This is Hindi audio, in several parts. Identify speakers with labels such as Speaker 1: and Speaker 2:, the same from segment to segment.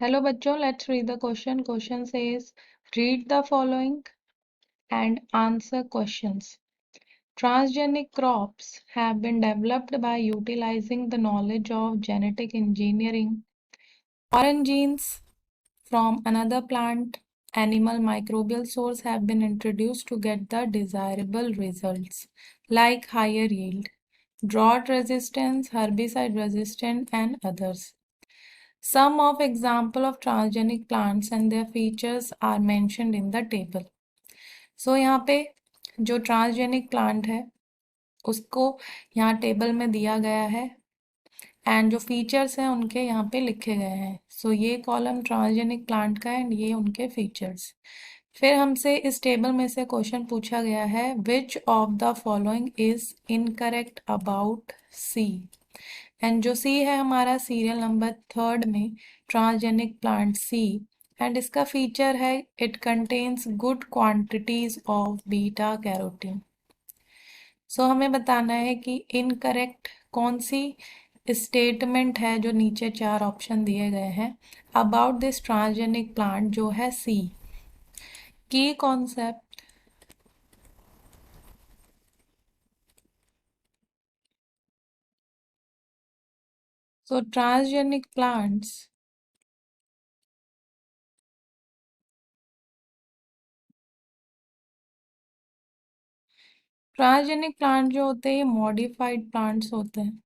Speaker 1: Hello बच्चों, let's read the question. Question says, read the following and answer questions. Transgenic crops have been developed by utilizing the knowledge of genetic engineering. Foreign genes from another plant, animal microbial source have been introduced to get the desirable results like higher yield, drought resistance, herbicide resistant and others. Some of example of transgenic plants and their features are mentioned in the table. So यहाँ पे जो ट्रांसजेनिक प्लांट है उसको यहाँ टेबल में दिया गया है एंड जो फीचर्स हैं उनके यहाँ पे लिखे गए हैं. सो ये कॉलम ट्रांसजेनिक प्लांट का एंड ये उनके फीचर्स. फिर हमसे इस टेबल में से क्वेश्चन पूछा गया है, which of the following is incorrect about C. And जो सी है हमारा सीरियल नंबर 3 में ट्रांसजेनिक प्लांट सी एंड इसका फीचर है it contains good quantities of beta carotene. So हमें बताना है कि इनकरेक्ट कौन सी स्टेटमेंट है जो नीचे 4 ऑप्शन दिए गए हैं अबाउट दिस ट्रांसजेनिक प्लांट जो है सी. की concept So transgenic plants transgenic plant जो होते हैं ये मॉडिफाइड प्लांट्स होते हैं.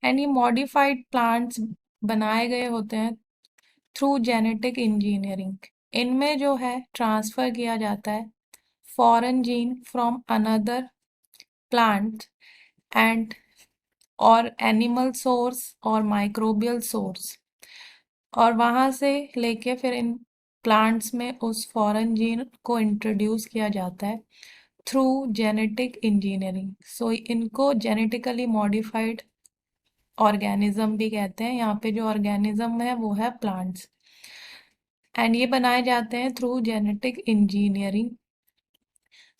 Speaker 1: एंड ये मॉडिफाइड प्लांट्स बनाए गए होते हैं थ्रू जेनेटिक इंजीनियरिंग. इनमें जो है ट्रांसफर किया जाता है foreign gene from another plant and और एनिमल सोर्स और माइक्रोबियल सोर्स और वहाँ से लेके फिर इन प्लांट्स में उस फॉरेन जीन को इंट्रोड्यूस किया जाता है थ्रू जेनेटिक इंजीनियरिंग. सो इनको जेनेटिकली मॉडिफाइड ऑर्गेनिज्म भी कहते हैं. यहाँ पे जो ऑर्गेनिज्म है वो है प्लांट्स एंड ये बनाए जाते हैं थ्रू जेनेटिक इंजीनियरिंग.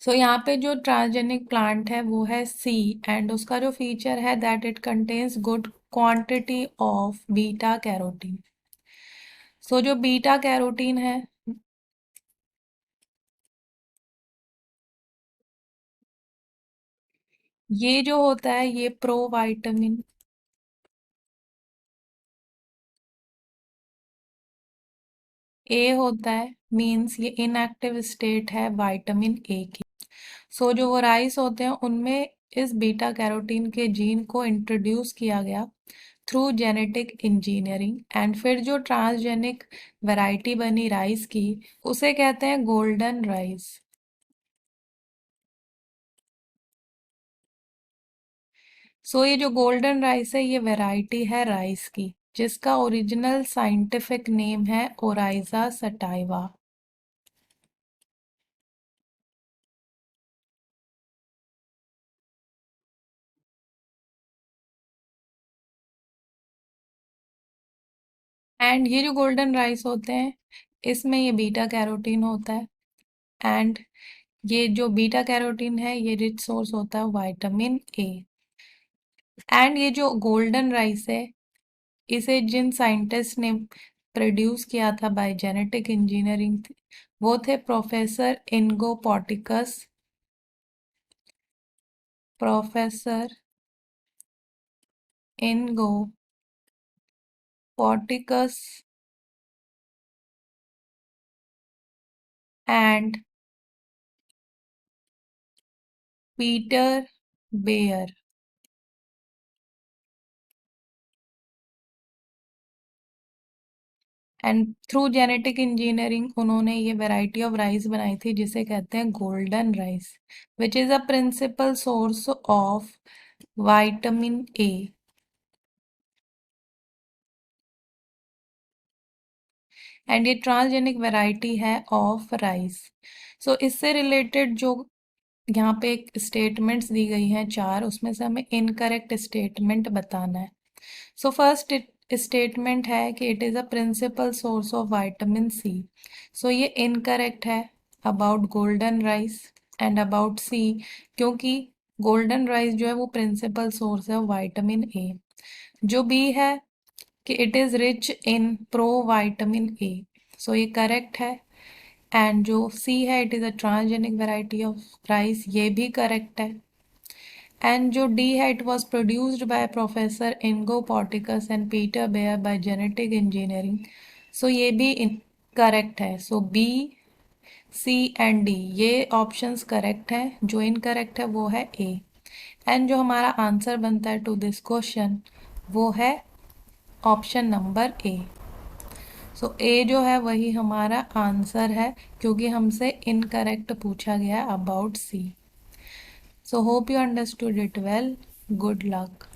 Speaker 1: सो यहाँ पे जो ट्रांसजेनिक प्लांट है वो है सी एंड उसका जो फीचर है that it contains good quantity of beta carotene. So जो बीटा कैरोटीन है ये जो होता है ये प्रोवाइटामिन ए होता है. मींस ये इनएक्टिव स्टेट है विटामिन ए की. सो जो वो राइस होते हैं उनमें इस बीटा कैरोटीन के जीन को इंट्रोड्यूस किया गया थ्रू जेनेटिक इंजीनियरिंग एंड फिर जो ट्रांसजेनिक वैरायटी बनी राइस की उसे कहते हैं गोल्डन राइस. सो ये जो गोल्डन राइस है ये वैरायटी है राइस की जिसका ओरिजिनल साइंटिफिक नेम है ओराइजा सटाइवा. एंड ये जो गोल्डन राइस होते हैं इसमें ये बीटा कैरोटीन होता है एंड ये जो बीटा कैरोटीन है ये रिच सोर्स होता है विटामिन ए. एंड ये जो गोल्डन राइस है इसे जिन साइंटिस्ट ने प्रोड्यूस किया था बाय जेनेटिक इंजीनियरिंग वो थे professor Ingo Potrykus, professor Ingo Potrykus and Peter Beyer. And through genetic engineering उन्होंने ये वैरायटी ऑफ राइस बनाई थी जिसे कहते हैं golden rice which is a principal source of vitamin A. And ये ट्रांसजेनिक वैरायटी है ऑफ राइस. सो इससे रिलेटेड जो यहाँ पे एक स्टेटमेंट्स दी गई हैं 4 उसमें से हमें इनकरेक्ट स्टेटमेंट बताना है. सो फर्स्ट स्टेटमेंट है कि it is a principal source of vitamin C. So ये इनकरेक्ट है about golden rice and about C क्योंकि गोल्डन राइस जो है वो प्रिंसिपल सोर्स है विटामिन ए। जो बी है कि it is rich in pro vitamin A, so ये करेक्ट है। एंड जो सी है it is a transgenic variety of rice, ये भी करेक्ट है। एंड जो डी है it was produced by professor Ingo Potrykus and Peter Beyer by genetic engineering, so ये भी करेक्ट है। So B, C and D ये ऑप्शंस करेक्ट है। जो इनकरेक्ट है वो है ए। एंड जो हमारा आंसर बनता है टू दिस क्वेश्चन वो है ऑप्शन नंबर ए। सो ए जो है वही हमारा आंसर है, क्योंकि हमसे इनकरेक्ट पूछा गया about C. So hope you understood it well. Good luck.